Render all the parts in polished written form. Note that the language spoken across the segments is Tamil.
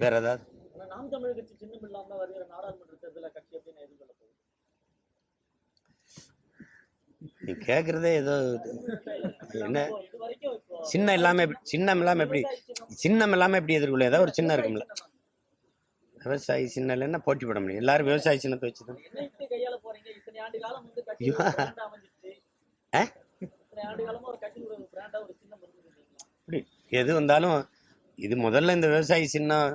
வேற ஏதாவது நாம் தமிழர் கட்சி சின்னம் இல்லாம வருகிற நாடாளுமன்ற தேர்தல கட்சி எப்படி எதிர்கொள்ள போகுது? நீ கேக்குறதே ஏதோ என்ன சின்னம் இல்லாம எப்படி எதிர்கொள்ள ஏதாவது ஒரு சின்னம் இருக்கும்ல. விவசாயி சின்னம் இல்லைன்னா போட்டி போட முடியும். எல்லாரும் விவசாய சின்னத்தை வச்சுதான் எது வந்தாலும் இது முதல்ல இந்த விவசாயி சின்னம்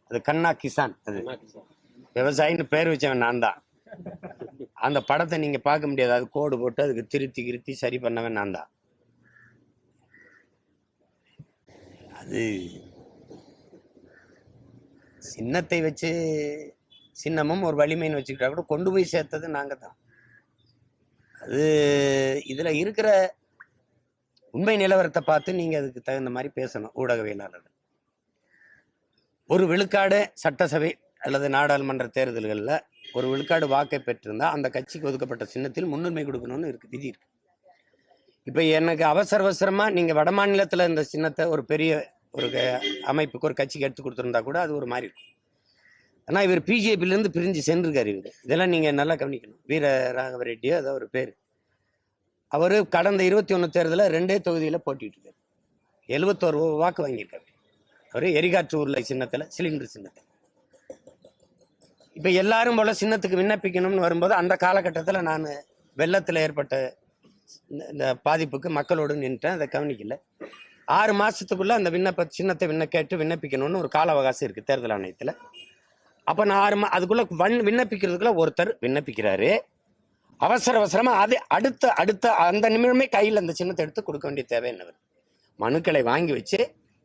அது கண்ணா கிசான். அது விவசாயின்னு பேர் வச்சவன் நான் தான். அந்த படத்தை நீங்க பார்க்க முடியாது. அது கோடு போட்டு அதுக்கு திருத்தி சரி பண்ணவன் நான் தான். அது சின்னத்தை வச்சு சின்னமும் ஒரு வலிமைன்னு வச்சுக்கிட்டா கூட கொண்டு போய் சேர்த்தது நாங்க தான். அது இதுல இருக்கிற உண்மை நிலவரத்தை பார்த்து நீங்க அதுக்கு தகுந்த மாதிரி பேசணும் ஊடகவியலாளர்கள். ஒரு விழுக்காடு சட்டசபை அல்லது நாடாளுமன்ற தேர்தல்களில் ஒரு விழுக்காடு வாக்கை பெற்றிருந்தா அந்த கட்சிக்கு ஒதுக்கப்பட்ட சின்னத்தில் முன்னுரிமை கொடுக்கணும்னு இருக்கு, விதி இருக்கு. இப்போ எனக்கு அவசரமா நீங்கள் வட மாநிலத்தில் இந்த சின்னத்தை ஒரு பெரிய ஒரு அமைப்புக்கு ஒரு கட்சிக்கு எடுத்து கொடுத்துருந்தா கூட அது ஒரு மாதிரி இருக்கும். ஆனால் இவர் பிஜேபியிலேருந்து பிரிஞ்சு சென்றிருக்காரு. இவர் இதெல்லாம் நீங்கள் நல்லா கவனிக்கணும். வீர ராகவ ரெட்டியோ அதான் ஒரு பேர். அவர் கடந்த 21 தேர்தலில் 2 தொகுதியில் போட்டிட்டு இருக்காரு. 71 வாக்கு வாங்கியிருக்காரு. அவர் எரிகாற்று உருளை சின்னத்தில், சிலிண்டர் சின்னத்தில். இப்போ எல்லாரும் போல சின்னத்துக்கு விண்ணப்பிக்கணும்னு வரும்போது அந்த காலகட்டத்தில் நான் வெள்ளத்தில் ஏற்பட்ட இந்த பாதிப்புக்கு மக்களோடு நின்றுட்டேன். அதை கவனிக்கல. 6 மாதத்துக்குள்ளே அந்த சின்னத்தை விண்ணப்பிக்கணும்னு ஒரு கால அவகாசம் இருக்குது தேர்தல் ஆணையத்தில். அப்போ நான் அதுக்குள்ளே விண்ணப்பிக்கிறதுக்குள்ள ஒருத்தர் விண்ணப்பிக்கிறாரு. அவசரமாக அது அடுத்த அந்த நிமிடமே கையில் அந்த சின்னத்தை எடுத்து கொடுக்க வேண்டிய தேவை என்னவர். மனுக்களை வாங்கி வச்சு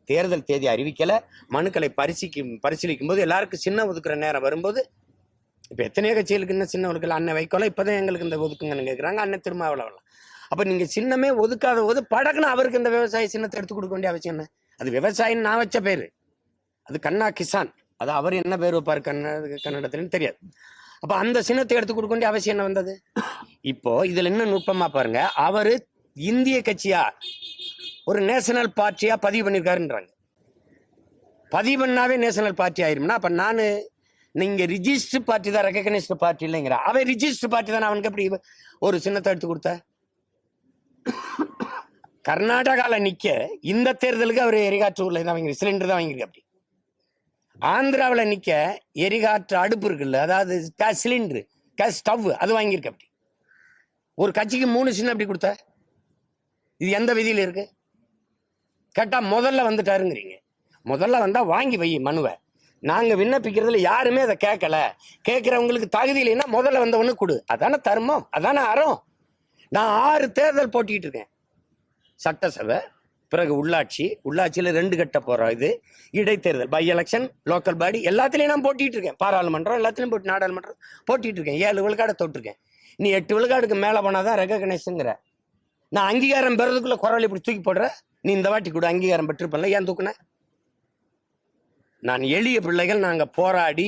தேர்தல் தேதி அறிவிக்கலை. மனுக்களை பரிசீலிக்கும் போது எல்லாருக்கும் சின்னம் ஒதுக்குற நேரம் வரும்போது இப்போ எத்தனையோ கட்சிகளுக்கு இன்னும் சின்ன ஒதுக்கல. அண்ணன் வைக்கோல இப்போதான் எங்களுக்கு இந்த ஒதுக்குங்கன்னு கேட்குறாங்க. அண்ணன் திருமாவளவன். அப்போ நீங்கள் சின்னமே ஒதுக்காத போது படக்குன்னு அவருக்கு இந்த விவசாய சின்னத்தை எடுத்து கொடுக்க வேண்டிய அவசியம் என்ன? அது விவசாயின்னு நான் வச்ச பேர். அது கண்ணா கிசான். அது அவர் என்ன பேர் வைப்பார் கன்னடத்துலன்னு தெரியாது. அப்போ அந்த சின்னத்தை எடுத்து கொடுக்க வேண்டிய அவசியம் என்ன வந்தது? இப்போ இதில் இன்னும் நுட்பமாக பாருங்க. அவர் இந்திய கட்சியா ஒரு நேஷனல் பார்ட்டியா பதிவு பண்ணியிருக்காருன்றாங்க. பதிவு பண்ணாவே நேஷனல் பார்ட்டி ஆயிரும்னா அப்போ நான் நீங்க ரிஜிஸ்டர் பார்ட்டி தான், ரெகக்னைஸ்டு பார்ட்டி இல்லைங்கிற. அவன் ரிஜிஸ்டர் பார்ட்டி தான். அவனுக்கு எப்படி ஒரு சின்னத்தை எடுத்து கொடுத்த? கர்நாடகாவில் நிற்க இந்த தேர்தலுக்கு அவர் எரிகாற்று உருளை தான் வாங்கி சிலிண்டர் தான் வாங்கியிருக்கு. அப்படி ஆந்திராவில் நிற்க எரிகாற்று அடுப்பு இருக்குல்ல, அதாவது கேஸ் சிலிண்டரு, கேஸ் ஸ்டவ், அது வாங்கியிருக்கு. அப்படி ஒரு கட்சிக்கு 3 சின்னம் அப்படி கொடுத்த? இது எந்த விதியில் இருக்கு கேட்டா முதல்ல வந்துட்டாருங்கிறீங்க. முதல்ல வந்தா வாங்கி வை மனுவை. நாங்க விண்ணப்பிக்கிறதுல யாருமே அதை கேட்கல. கேட்கிறவங்களுக்கு தகுதி இல்லைன்னா முதல்ல வந்தவொன்னு கொடு. அதான தர்மம், அதான அறம். நான் 6 தேர்தல் போட்டிட்டு இருக்கேன். சட்டசபை, பிறகு உள்ளாட்சியில் 2 கட்ட போறோம். இது இடைத்தேர்தல், பை எலெக்ஷன், லோக்கல் பாடி, எல்லாத்துலயும் நான் போட்டிட்டு இருக்கேன். பாராளுமன்றம் எல்லாத்துலயும் போட்டு நாடாளுமன்றம் போட்டிட்டு இருக்கேன். 7 விழுக்காடை தொட்டிருக்கேன். நீ 8 விழுக்காடுக்கு மேல போனாதான் ரெகக்னைஸ்ங்கிற. நான் அங்கீகாரம் பெறதுக்குள்ள குரல் இப்படி தூக்கி போடுற. நீ இந்த வாட்டி கூட அங்கீகாரம் பெற்றிருப்பல, ஏன் தூக்குன? நான் எளிய பிள்ளைகள் நாங்க போராடி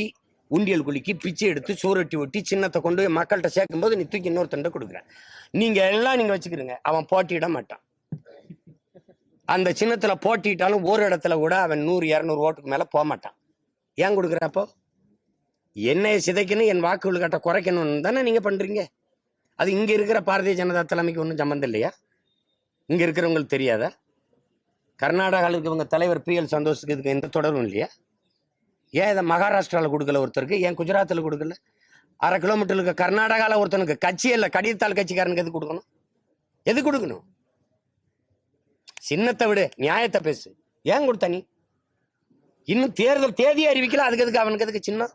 உண்டியல் குலுக்கி பிச்சை எடுத்து சோரட்டி ஒட்டி சின்னத்தை கொண்டு போய் மக்கள்கிட்ட சேர்க்கும் போது நீ தூக்கி இன்னொருத்தண்ட கொடுக்குறேன். நீங்க எல்லாம் நீங்க வச்சுக்கிறீங்க. அவன் போட்டியிட மாட்டான். அந்த சின்னத்துல போட்டிட்டாலும் ஒரு இடத்துல கூட அவன் 100-200 ஓட்டுக்கு மேல போக மாட்டான். ஏன் கொடுக்குறப்போ? என்னைய சிதைக்கணும், என் வாக்குகள் கட்ட குறைக்கணும்னு தானே நீங்க பண்றீங்க. அது இங்க இருக்கிற பாரதிய ஜனதா தலைமைக்கு ஒன்றும் சம்பந்தம் இல்லையா? இங்க இருக்கிறவங்களுக்கு தெரியாதா? கர்நாடகாவில் இருக்கவங்க தலைவர் PL சந்தோஷுக்கு இதுக்கு எந்த தொடர்பும் இல்லையா? ஏன் இதை மகாராஷ்டிராவில் கொடுக்கல ஒருத்தருக்கு? ஏன் குஜராத்தில் கொடுக்கல? 1/2 கிலோமீட்டருக்கு கர்நாடகாவில் ஒருத்தனுக்கு கட்சி இல்லை, கடிதத்தாள் கட்சிக்காரனுக்கு எது கொடுக்கணும்? எது கொடுக்கணும்? சின்னத்தை விடு, நியாயத்தை பேசு. ஏன் கொடுத்த நீ? இன்னும் தேர்தல் தேதியை அறிவிக்கல. அதுக்கு எதுக்கு அவனுக்கு எதுக்கு சின்னம்?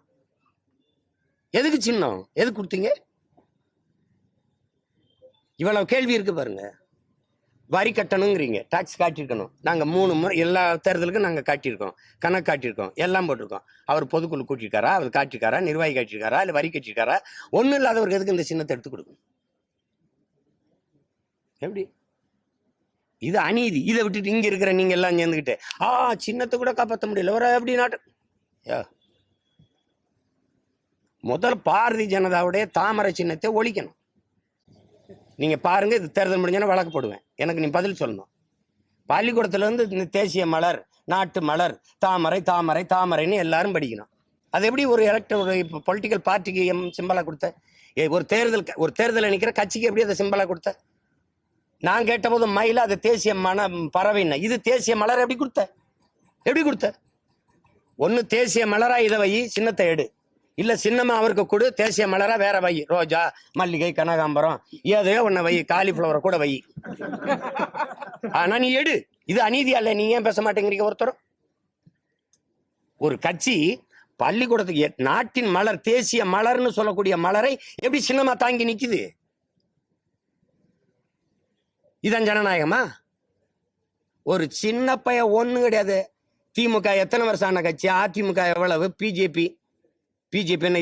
எதுக்கு சின்னம்? எது கொடுத்தீங்க? இவ்வளவு கேள்வி இருக்கு பாருங்க. வரி கட்டணுங்கிறீங்க, டாக்ஸ் காட்டியிருக்கணும். நாங்கள் 3 முறை எல்லா தேர்தலுக்கும் நாங்கள் காட்டியிருக்கோம், கணக்கு காட்டியிருக்கோம், எல்லாம் போட்டிருக்கோம். அவர் பொதுக்குழு கூட்டியிருக்காரா? அவர் காட்டியிருக்காரா? நிர்வாகி காட்டியிருக்காரா? இல்லை வரி கட்டியிருக்காரா? ஒன்றும் இல்லாதவருக்கு எதுக்கு இந்த சின்னத்தை எடுத்து கொடுக்கணும்? எப்படி? இது அநீதி. இதை விட்டுட்டு இங்க இருக்கிற நீங்க எல்லாம் சேர்ந்துக்கிட்டு சின்னத்தை கூட காப்பாற்ற முடியல ஒரு எப்படி நாட்டு. முதல் பாரதிய ஜனதாவுடைய தாமரை சின்னத்தை ஒழிக்கணும். நீங்க பாருங்க, இது தேர்தல் முடிஞ்சோன்னா வழக்கு போடுவேன். எனக்கு நீ பதில் சொல்லணும். பள்ளிக்கூடத்துல இருந்து இந்த தேசிய மலர், நாட்டு மலர் தாமரை தாமரை தாமரைன்னு எல்லாரும் படிக்கணும். அது எப்படி ஒரு ஒரு பொலிட்டிக்கல் பார்ட்டிக்கு சிம்பலா கொடுத்த? ஒரு தேர்தல் நிக்கிற கட்சிக்கு எப்படி அதை சிம்பலா கொடுத்த? நான் கேட்ட போது மயில அது தேசிய பறவைன்னா, இது தேசிய மலர் எப்படி கொடுத்த? ஒன்னு தேசிய மலரா இதை வை, சின்னத்தை எடு. இல்ல சின்னமா அவருக்கு கொடு, தேசிய மலரா வேற வை. ரோஜா, மல்லிகை, கனகாம்பரம் ஏதோ ஒன்ன வை, காலிஃபிளவரை கூட வை. ஆனா நீ எடு. இது அநீதி அல்ல? நீ ஏன் பேச மாட்டேங்கிறீங்க ஒருத்தரும்? ஒரு கட்சி பள்ளிக்கூடத்துக்கு நாட்டின் மலர், தேசிய மலர்னு சொல்லக்கூடிய மலரை எப்படி சின்னமா தாங்கி நிக்குது? இதான் ஜனநாயகமா? ஒரு சின்ன பைய ஒண்ணு கிடையாது. திமுக எத்தனை வருஷம் ஆன கட்சி? அதிமுக எவ்வளவு? பிஜேபி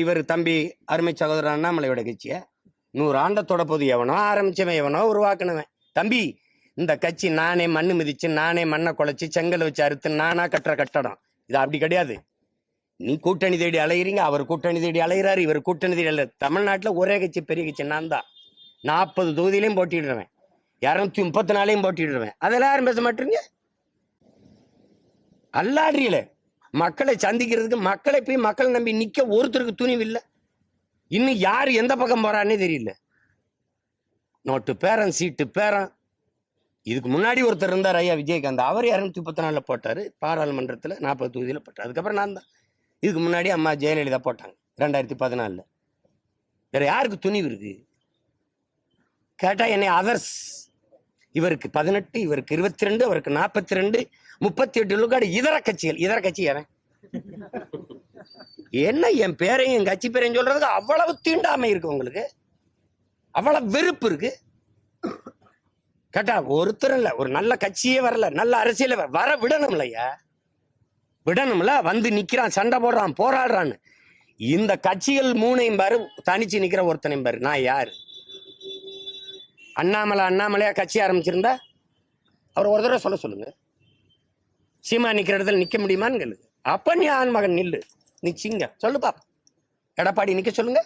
இவர் தம்பி அருமை சகோதரர் அண்ணாமலையோட கட்சிய 100 ஆண்டத்தோட போது எவனோ ஆரம்பிச்சவன், எவனோ உருவாக்குனவன். தம்பி, இந்த கட்சி நானே மண்ணு மிதிச்சு, நானே மண்ணை குலைச்சு, செங்கல் வச்சு அறுத்து நானா கட்டுற கட்டடம். இது அப்படி கிடையாது. நீ கூட்டணி தேடி அலையிறீங்க, அவர் கூட்டணி தேடி அலைகிறாரு, இவர் கூட்டணி தேடி அலை. தமிழ்நாட்டில் ஒரே கட்சி, பெரிய கட்சி நான் தான். 40 தொகுதியிலையும் போட்டிடுறேன், 234 போட்டிடுறேன். அதெல்லாம் யாரும் பேச மாட்டீங்க. அல்லாடுறீல மக்களை சந்திக்கிறதுக்கு, மக்களை போய் மக்களை நம்பி நிக்க ஒருத்தருக்கு துணிவு இல்லை. இன்னும் யாரு எந்த பக்கம் போறான்னே தெரியல. நோட்டு பேரன், சீட்டு பேரன். இதுக்கு முன்னாடி ஒருத்தர் இருந்தார், ஐயா விஜயகாந்த். அவர் 234 போட்டாரு பாராளுமன்றத்தில், 40 தொகுதியில போட்டார். அதுக்கப்புறம் நான் தான். இதுக்கு முன்னாடி அம்மா ஜெயலலிதா போட்டாங்க 2014. வேற யாருக்கு துணிவு இருக்கு கேட்டா என்னை அதர்ஸ். இவருக்கு 18, இவருக்கு 22, அவருக்கு 42, 38 விழுக்காடு இதர கட்சிகள். இதர கட்சி யாரன்? என்ன என் பேரையும் என் கட்சி பேரையும் சொல்றதுக்கு அவ்வளவு தீண்டாமை இருக்கு உங்களுக்கு? அவ்வளவு வெறுப்பு இருக்கு கேட்டா? ஒருத்தர் இல்ல, ஒரு நல்ல கட்சியே வரல, நல்ல அரசியல வர விடணும்லையா? விடணும்ல. வந்து நிக்கிறான், சண்டை போடுறான், போராடுறான்னு. இந்த கட்சிகள் 3ஐயும் பாரு, தனிச்சு நிக்கிற ஒருத்தனையும் பாரு. நான் யாரு? அண்ணாமலையா கட்சி ஆரம்பிச்சிருந்தா அவர் ஒரு தடவை சொல்லுங்க. சீமா நிக்கிற இடத்துல நிக்க முடியுமான்னு கேளு. அப்ப நீ ஆண்மகன் நில்லு, நிச்சிங்க சொல்லு பாப்பா. எடப்பாடி நிக்க சொல்லுங்க,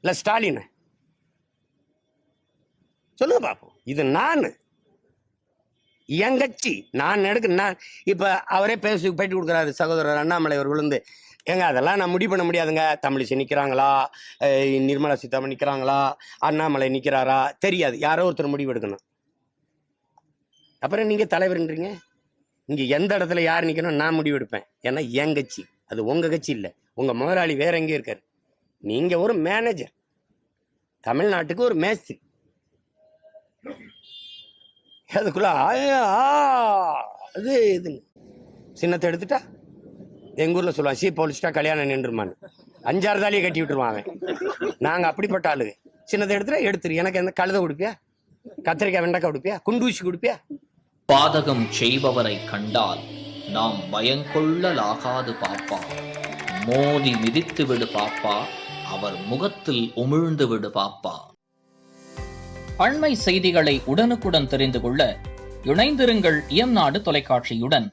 இல்ல ஸ்டாலின் சொல்லுங்க பாப்போம். இது நான் என் கட்சி, நான் இப்ப அவரே பேசி பேட்டி கொடுக்குறாரு சகோதரர் அண்ணாமலை அவர் விழுந்து. ஏங்க அதெல்லாம் நான் முடிவு பண்ண முடியாதுங்க. தமிழிசை நிக்கிறாங்களா, நிர்மலா சீதாராமன் நிக்கிறாங்களா, அண்ணாமலை நிக்கிறாரா தெரியாது. யாரோ ஒருத்தர் முடிவு எடுக்கணும். அப்புறம் நீங்க தலைவர்ன்றீங்க. இங்க எந்த இடத்துல யார் நிக்கணும் நான் முடிவு எடுப்பேன். ஏன்னா என் கட்சி, அது உங்க கட்சி இல்லை. உங்க முதலாளி வேற எங்கேயும் இருக்காரு. நீங்க ஒரு மேனேஜர், தமிழ்நாட்டுக்கு ஒரு மேஸ்திரி. அதுக்குள்ள அது இது சின்னத்தை எடுத்துட்டா எங்க ஊர்ல சொல்லுவான், சீ போலிச்சிட்டா கல்யாணம் நின்றுமான்னு. 5-6 தாலியை கட்டி விட்டுருவாங்க. நாங்க அப்படிப்பட்ட ஆளுங்க. சின்னத்தை எடுத்துரு. எனக்கு எந்த கழுதை கொடுப்பியா, கத்திரிக்காய் வெண்டைக்காய் கொடுப்பியா, குண்டூசி கொடுப்பியா? பாதகம் செய்பவரை கண்டால் நாம் பயங்கொள்ளலாகாது பாப்பா. மோதி மிதித்து விடு பாப்பா, அவர் முகத்தில் உமிழ்ந்து விடு பாப்பா. அண்மை செய்திகளை உடனுக்குடன் தெரிந்து கொள்ள இணைந்திருங்கள் இயம்நாடு தொலைக்காட்சியுடன்.